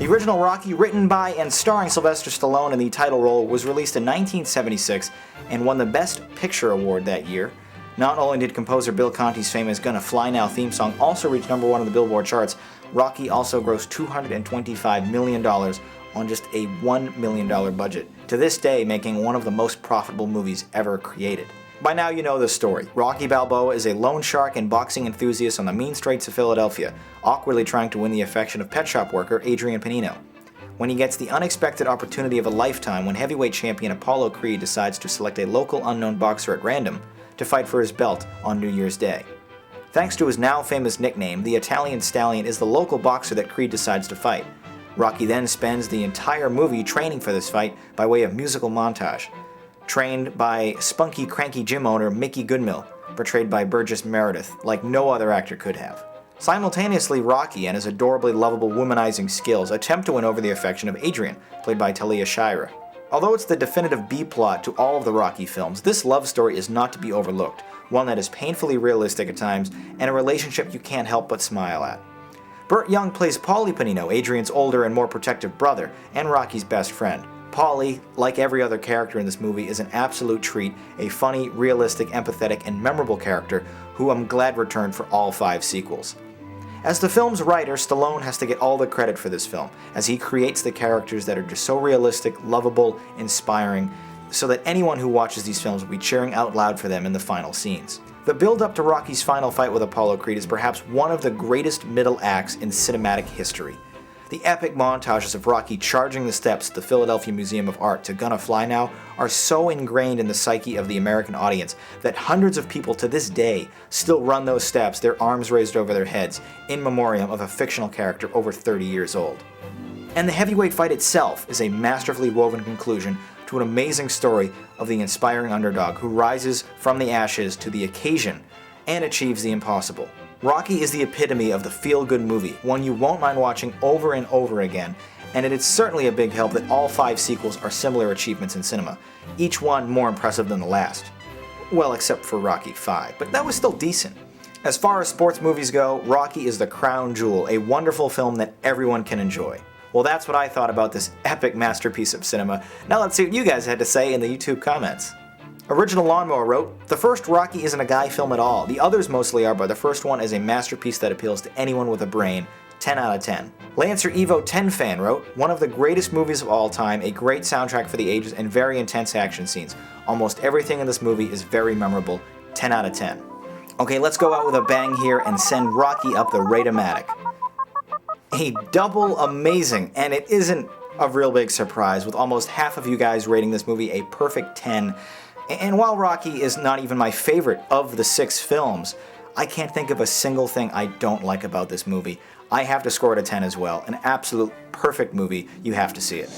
The original Rocky, written by and starring Sylvester Stallone in the title role, was released in 1976 and won the Best Picture award that year. Not only did composer Bill Conti's famous Gonna Fly Now theme song also reach #1 on the Billboard charts, Rocky also grossed $225 million on just a $1 million budget, to this day making one of the most profitable movies ever created. By now you know the story. Rocky Balboa is a loan shark and boxing enthusiast on the mean streets of Philadelphia, awkwardly trying to win the affection of pet shop worker Adrian Panino. When he gets the unexpected opportunity of a lifetime when heavyweight champion Apollo Creed decides to select a local unknown boxer at random to fight for his belt on New Year's Day. Thanks to his now famous nickname, the Italian Stallion is the local boxer that Creed decides to fight. Rocky then spends the entire movie training for this fight by way of musical montage, trained by spunky, cranky gym owner Mickey Goodmill, portrayed by Burgess Meredith, like no other actor could have. Simultaneously, Rocky and his adorably lovable womanizing skills attempt to win over the affection of Adrian, played by Talia Shire. Although it's the definitive B-plot to all of the Rocky films, this love story is not to be overlooked, one that is painfully realistic at times, and a relationship you can't help but smile at. Burt Young plays Paulie Panino, Adrian's older and more protective brother, and Rocky's best friend. Paulie, like every other character in this movie, is an absolute treat, a funny, realistic, empathetic, and memorable character who I'm glad returned for all 5 sequels. As the film's writer, Stallone has to get all the credit for this film, as he creates the characters that are just so realistic, lovable, inspiring, so that anyone who watches these films will be cheering out loud for them in the final scenes. The build-up to Rocky's final fight with Apollo Creed is perhaps one of the greatest middle acts in cinematic history. The epic montages of Rocky charging the steps at the Philadelphia Museum of Art to Gonna Fly Now are so ingrained in the psyche of the American audience that hundreds of people to this day still run those steps, their arms raised over their heads, in memoriam of a fictional character over 30 years old. And the heavyweight fight itself is a masterfully woven conclusion to an amazing story of the inspiring underdog who rises from the ashes to the occasion and achieves the impossible. Rocky is the epitome of the feel-good movie, one you won't mind watching over and over again, and it is certainly a big help that all 5 sequels are similar achievements in cinema, each one more impressive than the last. Well, except for Rocky V, but that was still decent. As far as sports movies go, Rocky is the crown jewel, a wonderful film that everyone can enjoy. Well, that's what I thought about this epic masterpiece of cinema. Now let's see what you guys had to say in the YouTube comments. Original Lawnmower wrote, "The first Rocky isn't a guy film at all. The others mostly are, but the first one is a masterpiece that appeals to anyone with a brain. 10 out of 10. Lancer Evo 10 fan wrote, "One of the greatest movies of all time, a great soundtrack for the ages, and very intense action scenes. Almost everything in this movie is very memorable. 10 out of 10. Okay, let's go out with a bang here and send Rocky up the Rate-O-Matic. A double amazing, and it isn't a real big surprise, with almost half of you guys rating this movie a perfect 10. And while Rocky is not even my favorite of the 6 films, I can't think of a single thing I don't like about this movie. I have to score it a 10 as well. An absolute perfect movie. You have to see it."